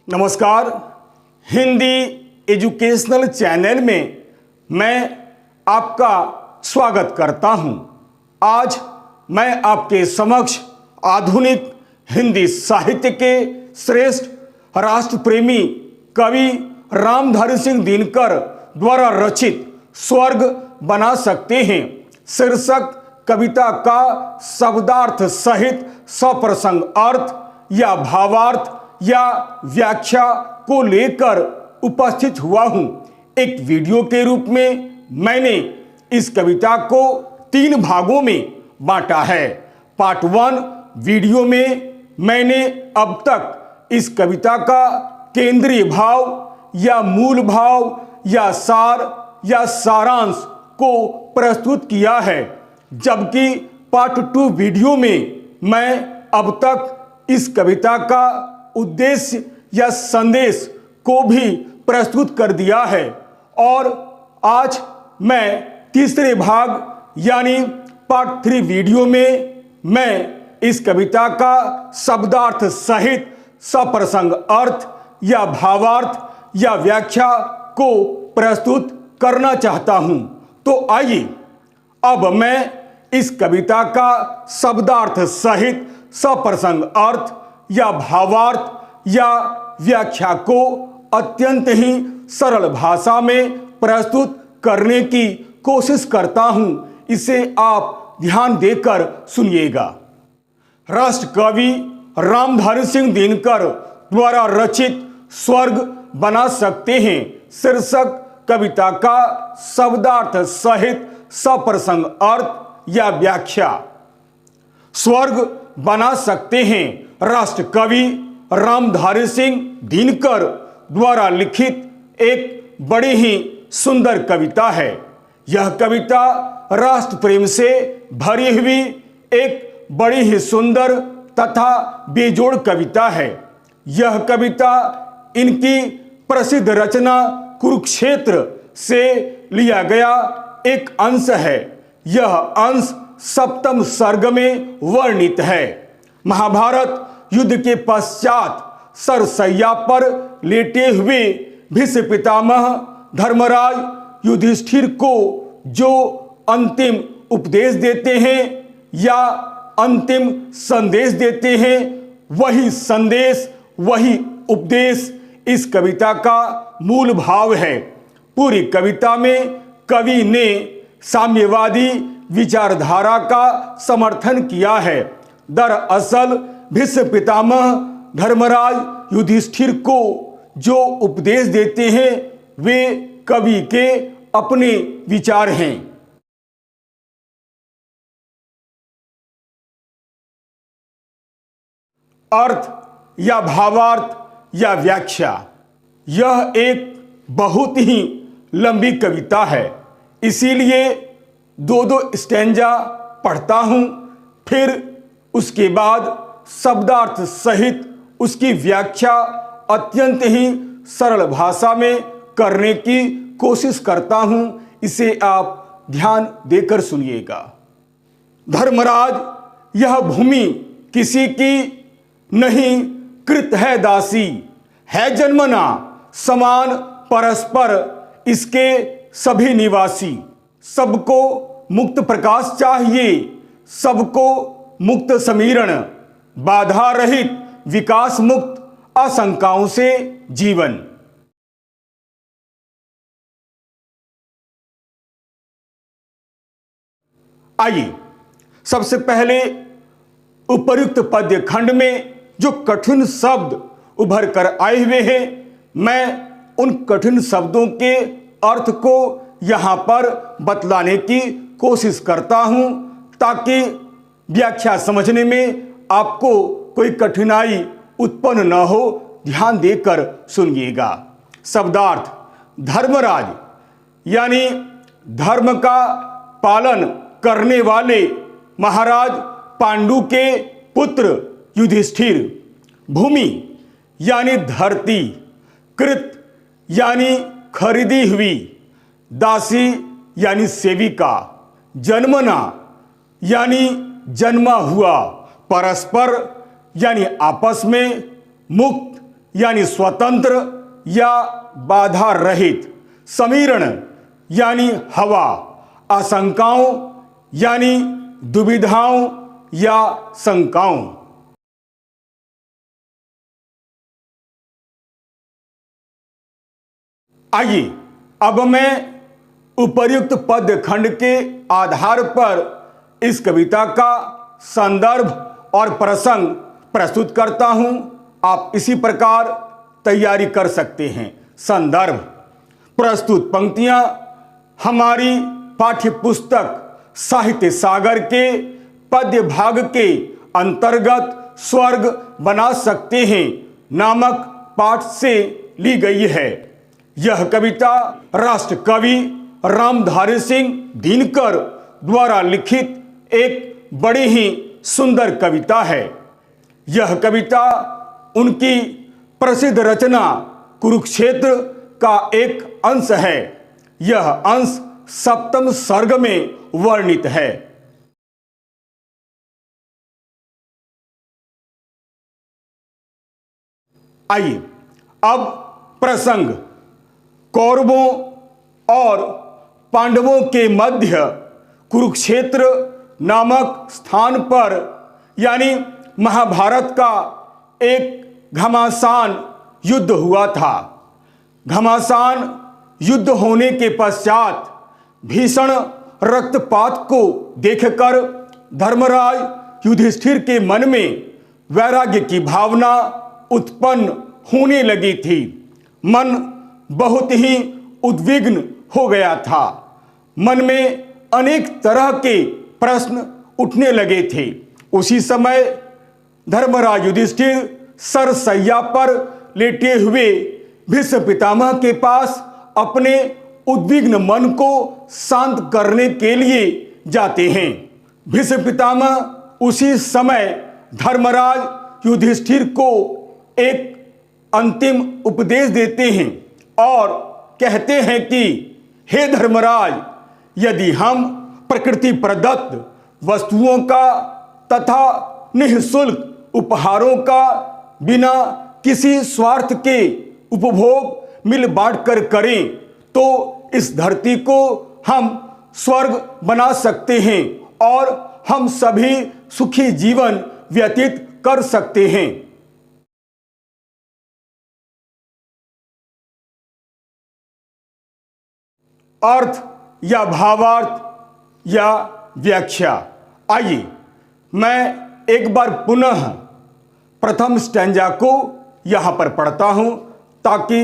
नमस्कार। Hindi educational channel में मैं आपका स्वागत करता हूं। आज मैं आपके समक्ष आधुनिक हिंदी साहित्य के श्रेष्ठ राष्ट्र प्रेमी कवि रामधारी सिंह दिनकर द्वारा रचित स्वर्ग बना सकते हैं शीर्षक कविता का शब्दार्थ सहित सप्रसंग अर्थ या भावार्थ या व्याख्या को लेकर उपस्थित हुआ हूं। एक वीडियो के रूप में मैंने इस कविता को 3 भागों में बांटा है। पार्ट 1 वीडियो में मैंने अब तक इस कविता का केंद्रीय भाव या मूल भाव या सार या सारांश को प्रस्तुत किया है, जबकि पार्ट 2 वीडियो में मैं अब तक इस कविता का उद्देश्य या संदेश को भी प्रस्तुत कर दिया है। और आज मैं तीसरे भाग यानी पार्ट 3 वीडियो में मैं इस कविता का शब्दार्थ सहित सप्रसंग अर्थ या भावार्थ या व्याख्या को प्रस्तुत करना चाहता हूं। तो आइए अब मैं इस कविता का शब्दार्थ सहित सप्रसंग अर्थ या भावार्थ या व्याख्या को अत्यंत ही सरल भाषा में प्रस्तुत करने की कोशिश करता हूं। इसे आप ध्यान देकर सुनिएगा। राष्ट्र कवि रामधारी सिंह दिनकर द्वारा रचित स्वर्ग बना सकते हैं शीर्षक कविता का शब्दार्थ सहित सप्रसंग अर्थ या व्याख्या। स्वर्ग बना सकते हैं राष्ट्र कवि रामधारी सिंह दिनकर द्वारा लिखित एक बड़ी ही सुंदर कविता है। यह कविता राष्ट्र प्रेम से भरी हुई एक बड़ी ही सुंदर तथा बेजोड़ कविता है। यह कविता इनकी प्रसिद्ध रचना कुरुक्षेत्र से लिया गया एक अंश है। यह अंश 7वें सर्ग में वर्णित है। महाभारत युद्ध के पश्चात सरसैया पर लेटे हुए भीष्म पितामह धर्मराज युधिष्ठिर को जो अंतिम उपदेश देते हैं या अंतिम संदेश देते हैं, वही संदेश वही उपदेश इस कविता का मूल भाव है। पूरी कविता में कवि ने साम्यवादी विचारधारा का समर्थन किया है। दरअसल भीष्म पितामह धर्मराज युधिष्ठिर को जो उपदेश देते हैं वे कवि के अपने विचार हैं। अर्थ या भावार्थ या व्याख्या। यह एक बहुत ही लंबी कविता है, इसीलिए 2-2 स्टैंजा पढ़ता हूं, फिर उसके बाद शब्दार्थ सहित उसकी व्याख्या अत्यंत ही सरल भाषा में करने की कोशिश करता हूं। इसे आप ध्यान देकर सुनिएगा। धर्मराज, यह भूमि किसी की नहीं कृत है दासी, है जन्मना समान परस्पर इसके सभी निवासी। सबको मुक्त प्रकाश चाहिए, सबको मुक्त समीरण, बाधा रहित विकास मुक्त आशंकाओं से जीवन। आइए सबसे पहले उपर्युक्त पद्य खंड में जो कठिन शब्द उभर कर आए हुए हैं, मैं उन कठिन शब्दों के अर्थ को यहां पर बतलाने की कोशिश करता हूं, ताकि व्याख्या समझने में आपको कोई कठिनाई उत्पन्न न हो। ध्यान देकर सुनिएगा। शब्दार्थ। धर्मराज यानी धर्म का पालन करने वाले महाराज पांडु के पुत्र युधिष्ठिर। भूमि यानी धरती। कृत यानी खरीदी हुई। दासी यानी सेविका। जन्मना यानी जन्मा हुआ। परस्पर यानी आपस में। मुक्त यानी स्वतंत्र या बाधा रहित, समीरण यानी हवा, आशंकाओं यानी दुविधाओं या शंकाओं। आइए अब मैं उपर्युक्त पद्य खंड के आधार पर इस कविता का संदर्भ और प्रसंग प्रस्तुत करता हूं। आप इसी प्रकार तैयारी कर सकते हैं। संदर्भ: प्रस्तुत पंक्तियां हमारी पाठ्य पुस्तक साहित्य सागर के पद्य भाग के अंतर्गत स्वर्ग बना सकते हैं नामक पाठ से ली गई है। यह कविता राष्ट्र कवि रामधारी सिंह दिनकर द्वारा लिखित एक बड़ी ही सुंदर कविता है। यह कविता उनकी प्रसिद्ध रचना कुरुक्षेत्र का एक अंश है। यह अंश सप्तम सर्ग में वर्णित है। आइए अब प्रसंग: कौरवों और पांडवों के मध्य कुरुक्षेत्र नामक स्थान पर यानी महाभारत का एक घमासान युद्ध हुआ था। घमासान युद्ध होने के पश्चात भीषण रक्तपात को देखकर धर्मराज युधिष्ठिर के मन में वैराग्य की भावना उत्पन्न होने लगी थी। मन बहुत ही उद्विग्न हो गया था। मन में अनेक तरह के प्रश्न उठने लगे थे। उसी समय धर्मराज युधिष्ठिर सरसैया पर लेटे हुए भीष्म पितामह के पास अपने उद्विग्न मन को शांत करने के लिए जाते हैं। भीष्म पितामह उसी समय धर्मराज युधिष्ठिर को एक अंतिम उपदेश देते हैं और कहते हैं कि हे धर्मराज, यदि हम प्रकृति प्रदत्त वस्तुओं का तथा निःशुल्क उपहारों का बिना किसी स्वार्थ के उपभोग मिल बांट कर करें तो इस धरती को हम स्वर्ग बना सकते हैं और हम सभी सुखी जीवन व्यतीत कर सकते हैं। अर्थ या भावार्थ या व्याख्या: आइए मैं एक बार पुनः प्रथम स्टैंजा को यहां पर पढ़ता हूं ताकि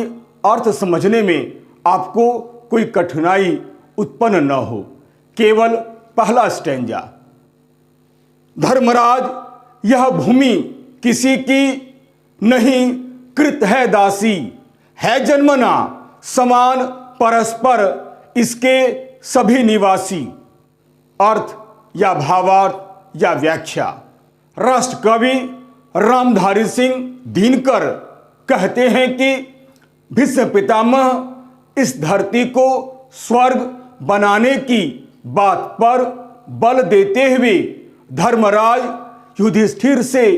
अर्थ समझने में आपको कोई कठिनाई उत्पन्न न हो। केवल पहला स्टैंजा: धर्मराज, यह भूमि किसी की नहीं कृत है दासी, है जन्मना समान परस्पर इसके सभी निवासी। अर्थ या भावार्थ या व्याख्या: राष्ट्र कवि रामधारी सिंह दिनकर कहते हैं कि भीष्म पितामह इस धरती को स्वर्ग बनाने की बात पर बल देते हुए धर्मराज युधिष्ठिर से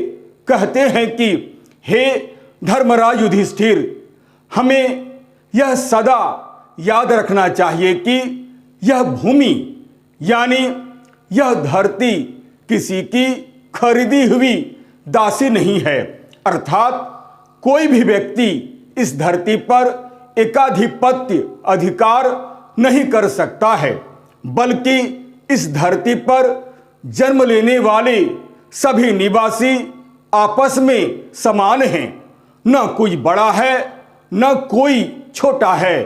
कहते हैं कि हे धर्मराज युधिष्ठिर, हमें यह सदा याद रखना चाहिए कि यह भूमि यानी यह धरती किसी की खरीदी हुई दासी नहीं है। अर्थात कोई भी व्यक्ति इस धरती पर एकाधिपत्य अधिकार नहीं कर सकता है, बल्कि इस धरती पर जन्म लेने वाले सभी निवासी आपस में समान हैं। न कोई बड़ा है न कोई छोटा है,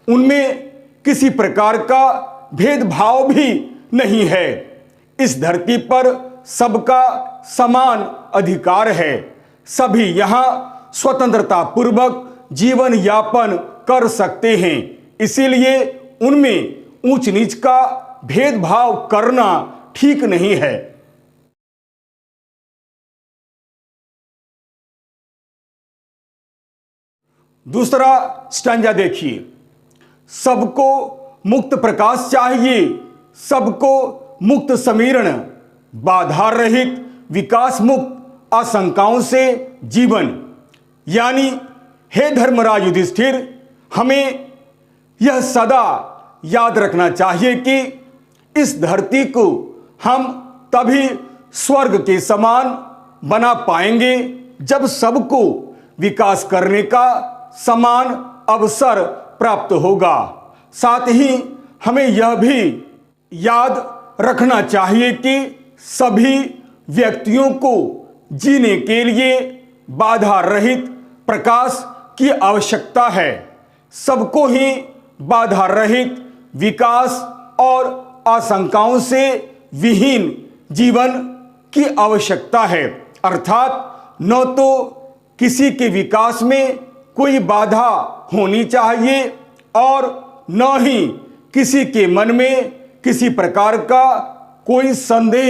उनमें किसी प्रकार का भेदभाव भी नहीं है। इस धरती पर सबका समान अधिकार है। सभी यहाँ स्वतंत्रता पूर्वक जीवन यापन कर सकते हैं। इसीलिए उनमें ऊंच नीच का भेदभाव करना ठीक नहीं है। दूसरा स्टैंजा देखिए: सबको मुक्त प्रकाश चाहिए, सबको मुक्त समीरण, बाधा रहित विकास मुक्त आशंकाओं से जीवन। यानी हे धर्मराज युधिष्ठिर, हमें यह सदा याद रखना चाहिए कि इस धरती को हम तभी स्वर्ग के समान बना पाएंगे जब सबको विकास करने का समान अवसर प्राप्त होगा। साथ ही हमें यह भी याद रखना चाहिए कि सभी व्यक्तियों को जीने के लिए बाधा रहित प्रकाश की आवश्यकता है। सबको ही बाधा रहित विकास और आशंकाओं से विहीन जीवन की आवश्यकता है। अर्थात न तो किसी के विकास में कोई बाधा होनी चाहिए और न ही किसी के मन में किसी प्रकार का कोई संदेह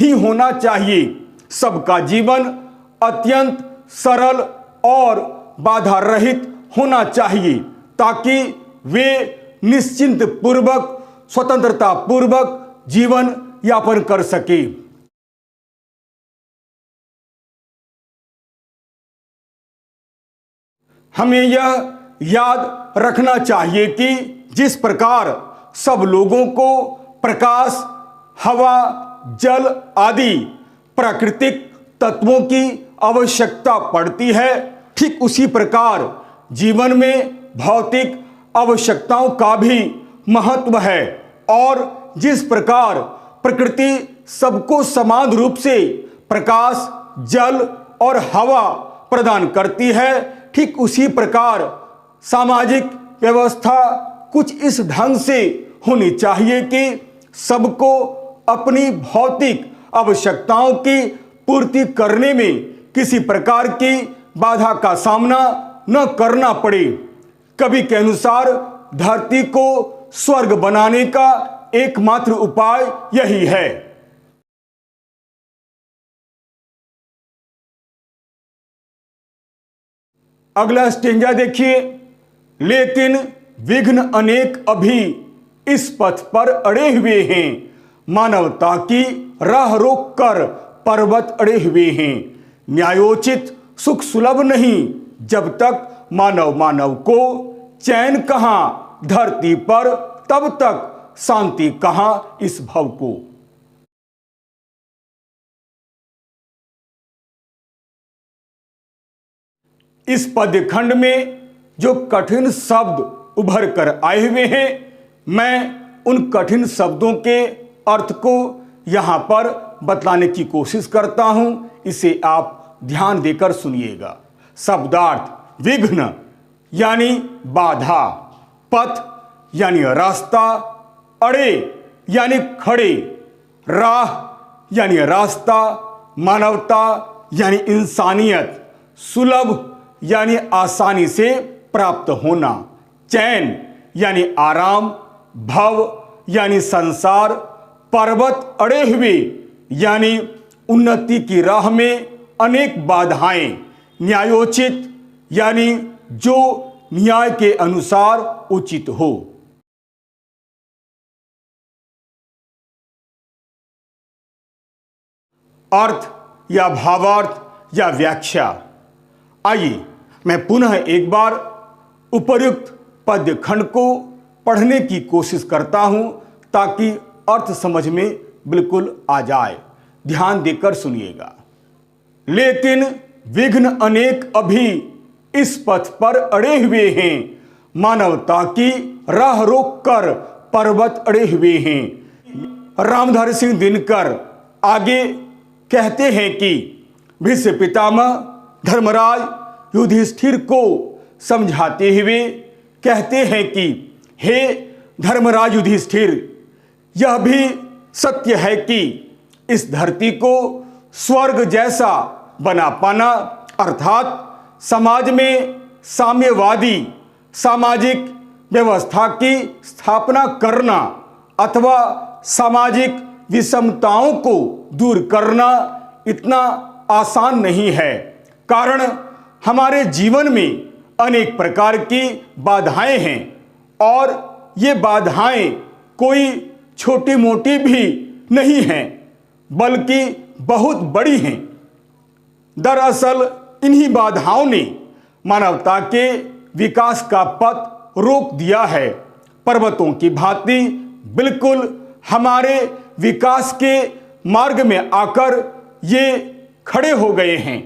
ही होना चाहिए। सबका जीवन अत्यंत सरल और बाधा रहित होना चाहिए ताकि वे निश्चिंत पूर्वक स्वतंत्रता पूर्वक जीवन यापन कर सके। हमें यह याद रखना चाहिए कि जिस प्रकार सब लोगों को प्रकाश, हवा, जल आदि प्राकृतिक तत्वों की आवश्यकता पड़ती है, ठीक उसी प्रकार जीवन में भौतिक आवश्यकताओं का भी महत्व है। और जिस प्रकार प्रकृति सबको समान रूप से प्रकाश, जल और हवा प्रदान करती है, ठीक उसी प्रकार सामाजिक व्यवस्था कुछ इस ढंग से होनी चाहिए कि सबको अपनी भौतिक आवश्यकताओं की पूर्ति करने में किसी प्रकार की बाधा का सामना न करना पड़े। कवि के अनुसार धरती को स्वर्ग बनाने का एकमात्र उपाय यही है। अगला स्टेंजा देखिए। लेकिन विघ्न अनेक अभी इस पथ पर अड़े हुए हैं, मानवता की राह रोक कर पर्वत अड़े हुए हैं। न्यायोचित सुख सुलभ नहीं जब तक मानव को चैन कहाँ धरती पर, तब तक शांति कहाँ इस भव को। इस पद्य खंड में जो कठिन शब्द उभर कर आए हुए हैं, मैं उन कठिन शब्दों के अर्थ को यहां पर बतलाने की कोशिश करता हूं। इसे आप ध्यान देकर सुनिएगा। शब्दार्थ: विघ्न यानी बाधा, पथ यानी रास्ता, अड़े यानी खड़े, राह यानी रास्ता, मानवता यानी इंसानियत, सुलभ यानी आसानी से प्राप्त होना, चैन यानी आराम, भव यानी संसार, पर्वत अड़े हुए यानी उन्नति की राह में अनेक बाधाएं, न्यायोचित यानी जो न्याय के अनुसार उचित हो। अर्थ या भावार्थ या व्याख्या। आइए मैं पुनः एक बार उपर्युक्त पद्य खंड को पढ़ने की कोशिश करता हूं ताकि अर्थ समझ में बिल्कुल आ जाए। ध्यान देकर सुनिएगा। लेकिन विघ्न अनेक अभी इस पथ पर अड़े हुए हैं, मानवता की राह रोक कर पर्वत अड़े हुए हैं। रामधारी सिंह दिनकर आगे कहते हैं कि भीष्म पितामह धर्मराज युधिष्ठिर को समझाते हुए कहते हैं कि हे धर्मराज युधिष्ठिर, यह भी सत्य है कि इस धरती को स्वर्ग जैसा बना पाना, अर्थात समाज में साम्यवादी सामाजिक व्यवस्था की स्थापना करना अथवा सामाजिक विषमताओं को दूर करना इतना आसान नहीं है। कारण हमारे जीवन में अनेक प्रकार की बाधाएं हैं और ये बाधाएं कोई छोटी मोटी भी नहीं हैं, बल्कि बहुत बड़ी हैं। दरअसल इन्हीं बाधाओं ने मानवता के विकास का पथ रोक दिया है। पर्वतों की भांति बिल्कुल हमारे विकास के मार्ग में आकर ये खड़े हो गए हैं।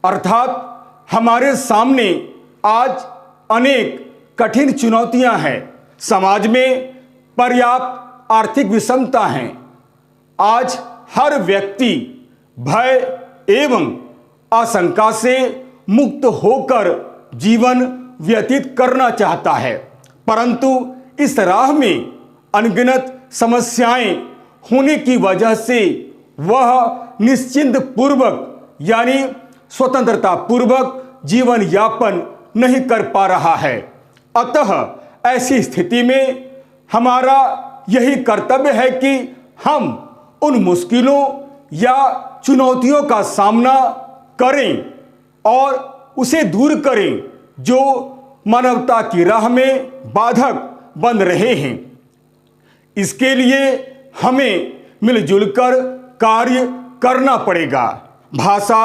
अर्थात हमारे सामने आज अनेक कठिन चुनौतियां हैं। समाज में पर्याप्त आर्थिक विषमता है। आज हर व्यक्ति भय एवं आशंका से मुक्त होकर जीवन व्यतीत करना चाहता है, परंतु इस राह में अनगिनत समस्याएं होने की वजह से वह निश्चिंत पूर्वक यानी स्वतंत्रता पूर्वक जीवन यापन नहीं कर पा रहा है। अतः ऐसी स्थिति में हमारा यही कर्तव्य है कि हम उन मुश्किलों या चुनौतियों का सामना करें और उसे दूर करें जो मानवता की राह में बाधक बन रहे हैं। इसके लिए हमें मिलजुल कर कार्य करना पड़ेगा। भाषा,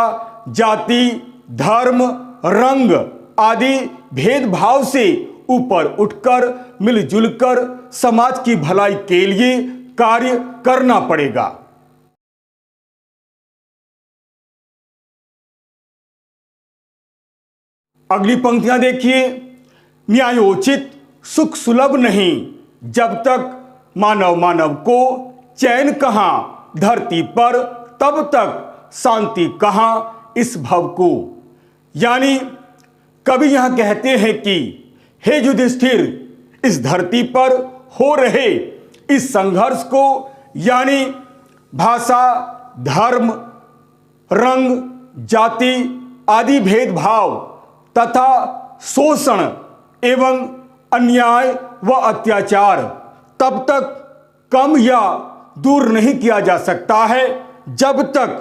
जाति, धर्म, रंग आदि भेदभाव से ऊपर उठकर मिलजुल कर समाज की भलाई के लिए कार्य करना पड़ेगा। अगली पंक्तियां देखिए। न्यायोचित सुख सुलभ नहीं, जब तक मानव को चैन कहां धरती पर, तब तक शांति कहां इस भव को। यानी कवि यहां कहते हैं कि हे युधिष्ठिर, इस धरती पर हो रहे इस संघर्ष को यानी भाषा, धर्म, रंग, जाति आदि भेदभाव तथा शोषण एवं अन्याय व अत्याचार तब तक कम या दूर नहीं किया जा सकता है जब तक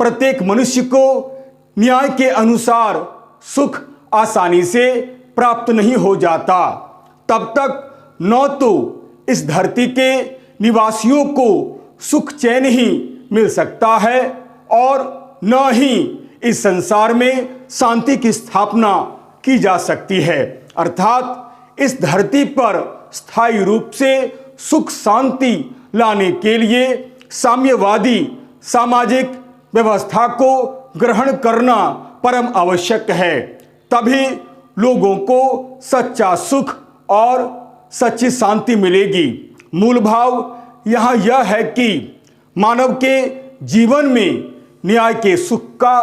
प्रत्येक मनुष्य को न्याय के अनुसार सुख आसानी से प्राप्त नहीं हो जाता। तब तक न तो इस धरती के निवासियों को सुख चैन ही मिल सकता है और न ही इस संसार में शांति की स्थापना की जा सकती है। अर्थात इस धरती पर स्थायी रूप से सुख शांति लाने के लिए साम्यवादी सामाजिक व्यवस्था को ग्रहण करना परम आवश्यक है। तभी लोगों को सच्चा सुख और सच्ची शांति मिलेगी। मूल भाव यहाँ यह है कि मानव के जीवन में न्याय के सुख का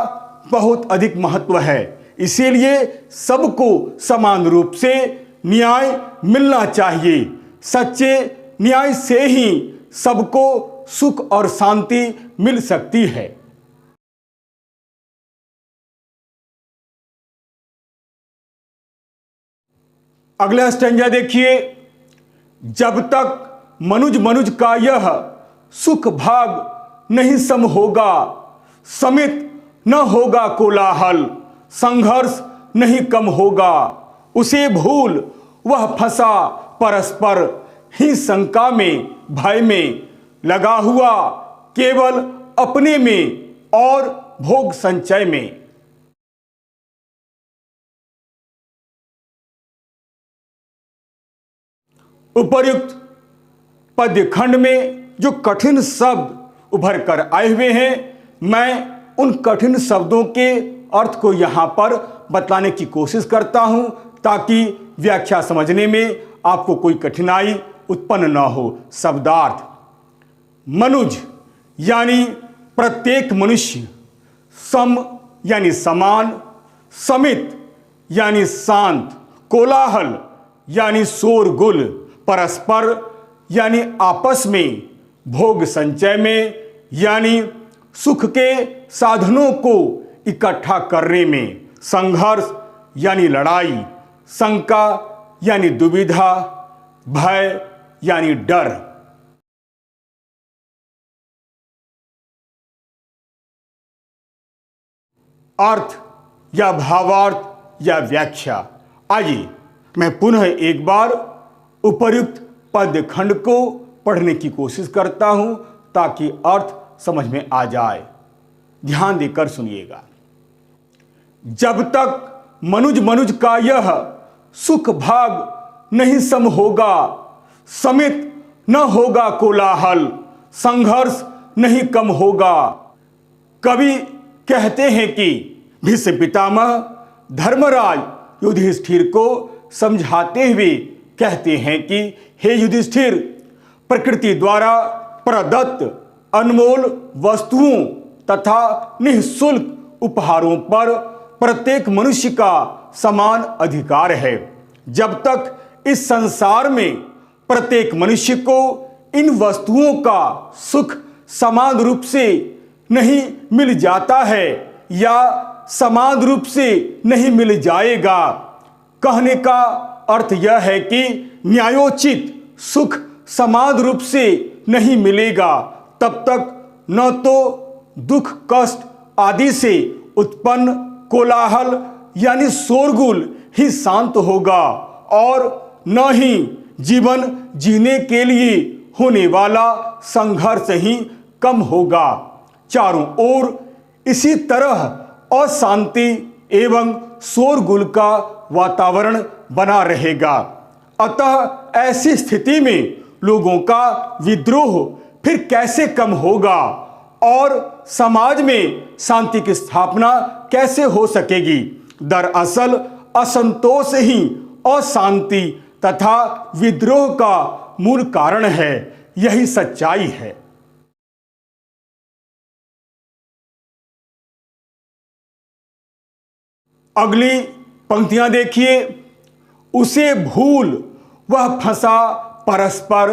बहुत अधिक महत्व है। इसीलिए सबको समान रूप से न्याय मिलना चाहिए। सच्चे न्याय से ही सबको सुख और शांति मिल सकती है। अगला स्टेंजा देखिए। जब तक मनुज का यह सुख भाग नहीं सम होगा, समित न होगा कोलाहल, संघर्ष नहीं कम होगा, उसे भूल वह फंसा परस्पर ही शंका में भय में, लगा हुआ केवल अपने में और भोग संचय में। उपर्युक्त पद्य खंड में जो कठिन शब्द उभर कर आए हुए हैं, मैं उन कठिन शब्दों के अर्थ को यहां पर बतलाने की कोशिश करता हूं ताकि व्याख्या समझने में आपको कोई कठिनाई उत्पन्न न हो। शब्दार्थ: मनुज यानी प्रत्येक मनुष्य, सम यानी समान, समित यानी शांत, कोलाहल यानी शोरगुल, परस्पर यानी आपस में, भोग संचय में यानी सुख के साधनों को इकट्ठा करने में, संघर्ष यानी लड़ाई, शंका यानी दुविधा, भय यानी डर। अर्थ या भावार्थ या व्याख्या। आइए मैं पुनः एक बार उपर्युक्त पद्य खंड को पढ़ने की कोशिश करता हूं ताकि अर्थ समझ में आ जाए। ध्यान देकर सुनिएगा। जब तक मनुज का यह सुख भाग नहीं सम होगा, समित न होगा कोलाहल, संघर्ष नहीं कम होगा। कवि कहते हैं कि भीष्म पितामह धर्मराज युधिष्ठिर को समझाते हुए कहते हैं कि हे युधिष्ठिर, प्रकृति द्वारा प्रदत्त अनमोल वस्तुओं तथा निःशुल्क उपहारों पर प्रत्येक मनुष्य का समान अधिकार है। जब तक इस संसार में प्रत्येक मनुष्य को इन वस्तुओं का सुख समान रूप से नहीं मिल जाता है या समान रूप से नहीं मिल जाएगा, कहने का अर्थ यह है कि न्यायोचित सुख समान रूप से नहीं मिलेगा, तब तक न तो दुख कष्ट आदि से उत्पन्न कोलाहल यानी शोरगुल ही शांत होगा और न ही जीवन जीने के लिए होने वाला संघर्ष ही कम होगा। चारों ओर इसी तरह अशांति एवं शोरगुल का वातावरण बना रहेगा। अतः ऐसी स्थिति में लोगों का विद्रोह फिर कैसे कम होगा और समाज में शांति की स्थापना कैसे हो सकेगी? दरअसल असंतोष ही अशांति तथा विद्रोह का मूल कारण है। यही सच्चाई है। अगली पंक्तियां देखिए। उसे भूल वह फंसा परस्पर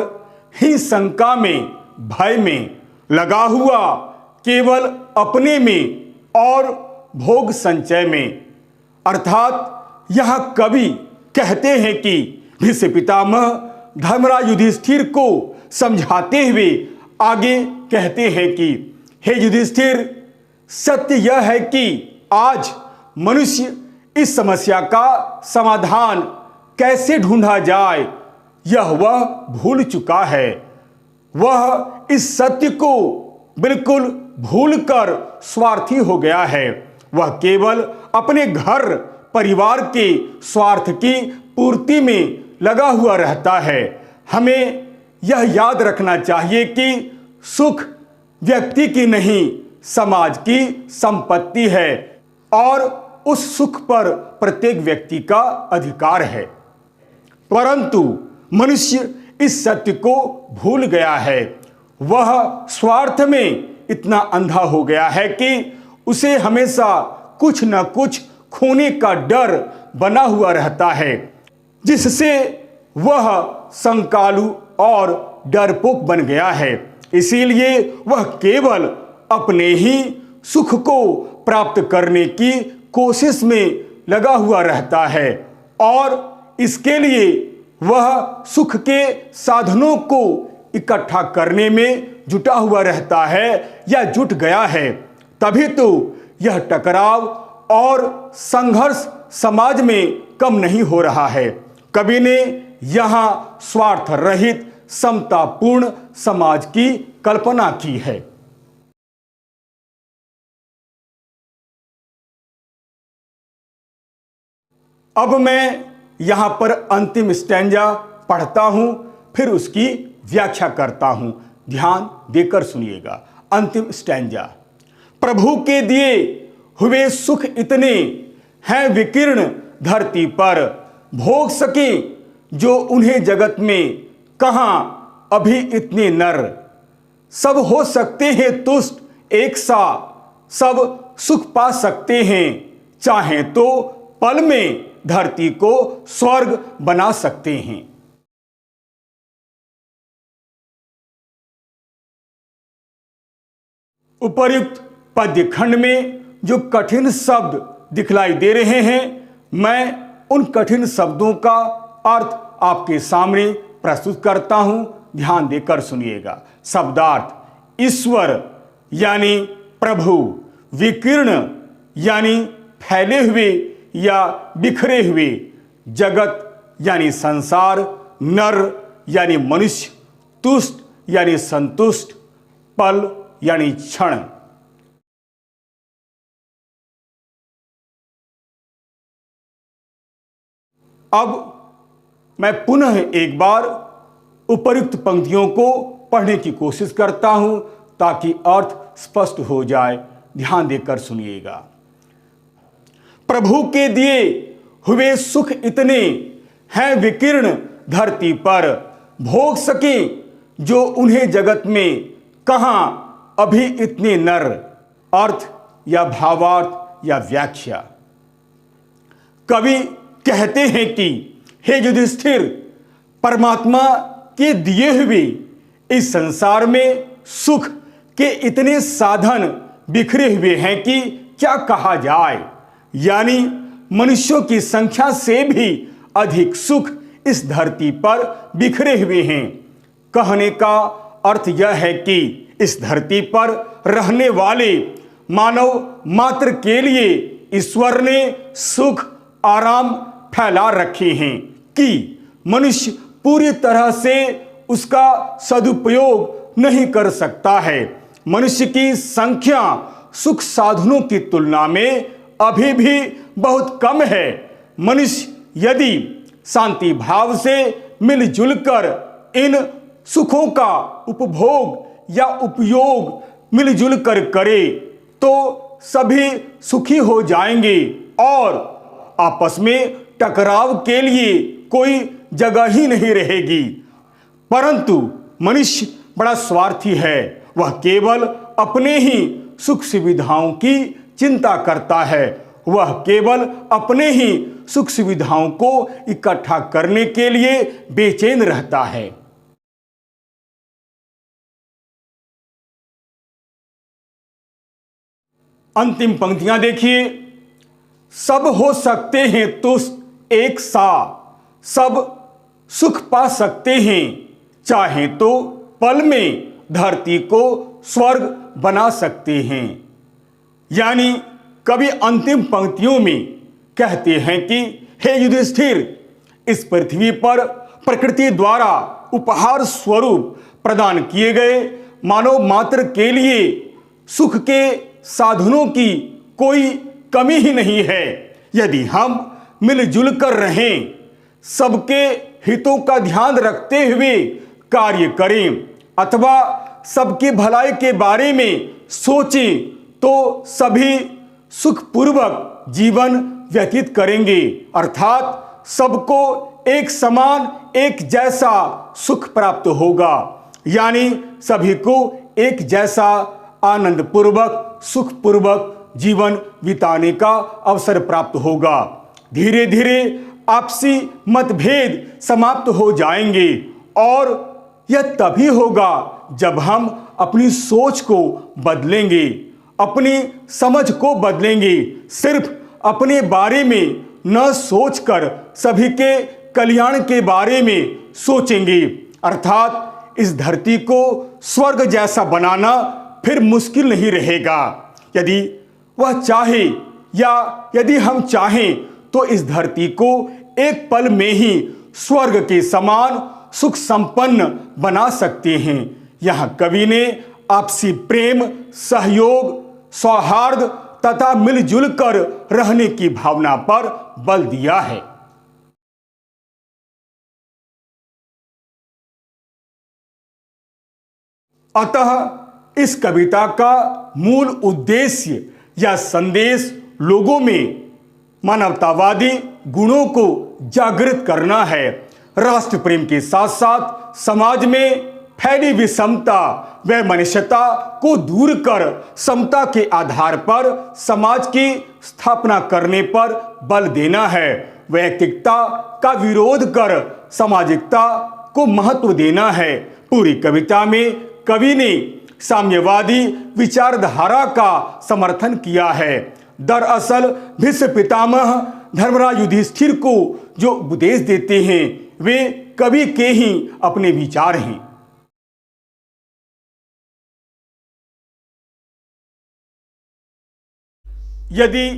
ही शंका में, भय में लगा हुआ, केवल अपने में और भोग संचय में। अर्थात यह कवि कहते हैं कि भीष्म पितामह धर्मराज युधिष्ठिर को समझाते हुए आगे कहते हैं कि हे युधिष्ठिर, सत्य यह है कि आज मनुष्य इस समस्या का समाधान कैसे ढूंढा जाए यह वह भूल चुका है। वह इस सत्य को बिल्कुल भूलकर स्वार्थी हो गया है। वह केवल अपने घर परिवार के स्वार्थ की पूर्ति में लगा हुआ रहता है। हमें यह याद रखना चाहिए कि सुख व्यक्ति की नहीं, समाज की संपत्ति है और उस सुख पर प्रत्येक व्यक्ति का अधिकार है। परंतु मनुष्य इस सत्य को भूल गया है। वह स्वार्थ में इतना अंधा हो गया है कि उसे हमेशा कुछ न कुछ खोने का डर बना हुआ रहता है, जिससे वह संकालु और डरपोक बन गया है। इसीलिए वह केवल अपने ही सुख को प्राप्त करने की कोशिश में लगा हुआ रहता है और इसके लिए वह सुख के साधनों को इकट्ठा करने में जुटा हुआ रहता है या जुट गया है। तभी तो यह टकराव और संघर्ष समाज में कम नहीं हो रहा है। कवि ने यहाँ स्वार्थ रहित समतापूर्ण समाज की कल्पना की है। अब मैं यहां पर अंतिम स्टैंजा पढ़ता हूं, फिर उसकी व्याख्या करता हूं। ध्यान देकर सुनिएगा। अंतिम स्टैंजा। प्रभु के दिए हुए सुख इतने हैं विकीर्ण धरती पर, भोग सके जो उन्हें जगत में, कहां अभी इतने नर। सब हो सकते हैं तुष्ट एक सा, सब सुख पा सकते हैं, चाहें तो पल में धरती को स्वर्ग बना सकते हैं। उपर्युक्त पद्य खंड में जो कठिन शब्द दिखलाई दे रहे हैं, मैं उन कठिन शब्दों का अर्थ आपके सामने प्रस्तुत करता हूं। ध्यान देकर सुनिएगा। शब्दार्थ: ईश्वर यानी प्रभु, विकीर्ण यानी फैले हुए या बिखरे हुए, जगत यानी संसार, नर यानी मनुष्य, तुष्ट यानी संतुष्ट, पल यानी क्षण। अब मैं पुनः एक बार उपर्युक्त पंक्तियों को पढ़ने की कोशिश करता हूं ताकि अर्थ स्पष्ट हो जाए। ध्यान देकर सुनिएगा। प्रभु के दिए हुए सुख इतने हैं विकीर्ण धरती पर, भोग सके जो उन्हें जगत में, कहां अभी इतने नर। अर्थ या भावार्थ या व्याख्या। कवि कहते हैं कि हे युधिष्ठिर, परमात्मा के दिए हुए इस संसार में सुख के इतने साधन बिखरे हुए हैं कि क्या कहा जाए। यानी मनुष्यों की संख्या से भी अधिक सुख इस धरती पर बिखरे हुए हैं। कहने का अर्थ यह है कि इस धरती पर रहने वाले मानव मात्र के लिए ईश्वर ने सुख आराम फैला रखे हैं कि मनुष्य पूरी तरह से उसका सदुपयोग नहीं कर सकता है। मनुष्य की संख्या सुख साधनों की तुलना में अभी भी बहुत कम है। मनुष्य यदि शांति भाव से मिलजुल कर इन सुखों का उपभोग या उपयोग मिलजुल कर करे तो सभी सुखी हो जाएंगे और आपस में टकराव के लिए कोई जगह ही नहीं रहेगी। परंतु मनुष्य बड़ा स्वार्थी है। वह केवल अपने ही सुख सुविधाओं की चिंता करता है। वह केवल अपने ही सुख सुविधाओं को इकट्ठा करने के लिए बेचैन रहता है। अंतिम पंक्तियां देखिए। सब हो सकते हैं तुष्ट एक सा, सब सुख पा सकते हैं, चाहे तो पल में धरती को स्वर्ग बना सकते हैं। यानी कवि अंतिम पंक्तियों में कहते हैं कि हे युधिष्ठिर, इस पृथ्वी पर प्रकृति द्वारा उपहार स्वरूप प्रदान किए गए मानव मात्र के लिए सुख के साधनों की कोई कमी ही नहीं है। यदि हम मिलजुल कर रहें, सबके हितों का ध्यान रखते हुए कार्य करें अथवा सबकी भलाई के बारे में सोचें तो सभी सुखपूर्वक जीवन व्यतीत करेंगे। अर्थात सबको एक समान एक जैसा सुख प्राप्त होगा। यानी सभी को एक जैसा आनंद पूर्वक सुखपूर्वक जीवन बिताने का अवसर प्राप्त होगा। धीरे धीरे आपसी मतभेद समाप्त हो जाएंगे और यह तभी होगा जब हम अपनी सोच को बदलेंगे, अपनी समझ को बदलेंगे। सिर्फ अपने बारे में न सोचकर सभी के कल्याण के बारे में सोचेंगे। अर्थात इस धरती को स्वर्ग जैसा बनाना फिर मुश्किल नहीं रहेगा। यदि वह चाहे या यदि हम चाहें तो इस धरती को एक पल में ही स्वर्ग के समान सुख संपन्न बना सकते हैं। यहाँ कवि ने आपसी प्रेम, सहयोग, सौहार्द तथा मिलजुल कर रहने की भावना पर बल दिया है। अतः इस कविता का मूल उद्देश्य या संदेश लोगों में मानवतावादी गुणों को जागृत करना है। राष्ट्र प्रेम के साथ साथ समाज में फैली विषमता व मनुष्यता को दूर कर समता के आधार पर समाज की स्थापना करने पर बल देना है। वैयक्तिकता का विरोध कर सामाजिकता को महत्व देना है। पूरी कविता में कवि ने साम्यवादी विचारधारा का समर्थन किया है। दरअसल भीष्म पितामह धर्मराज युधिष्ठिर को जो उपदेश देते हैं वे कवि के ही अपने विचार हैं। यदि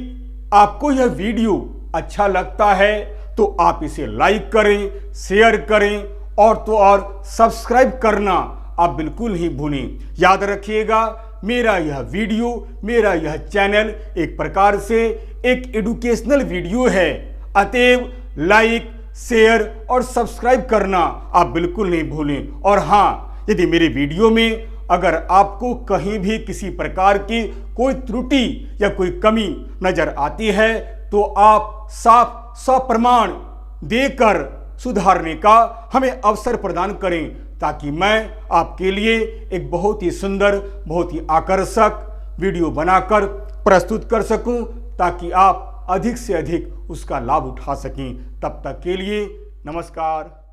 आपको यह वीडियो अच्छा लगता है तो आप इसे लाइक करें, शेयर करें और तो और सब्सक्राइब करना आप बिल्कुल नहीं भूलें। याद रखिएगा, मेरा यह वीडियो, मेरा यह चैनल एक प्रकार से एक एजुकेशनल वीडियो है। अतएव लाइक, शेयर और सब्सक्राइब करना आप बिल्कुल नहीं भूलें। और हाँ, यदि मेरे वीडियो में अगर आपको कहीं भी किसी प्रकार की कोई त्रुटि या कोई कमी नजर आती है तो आप साफ सप्रमाण देकर सुधारने का हमें अवसर प्रदान करें, ताकि मैं आपके लिए एक बहुत ही सुंदर, बहुत ही आकर्षक वीडियो बनाकर प्रस्तुत कर सकूं, ताकि आप अधिक से अधिक उसका लाभ उठा सकें। तब तक के लिए नमस्कार।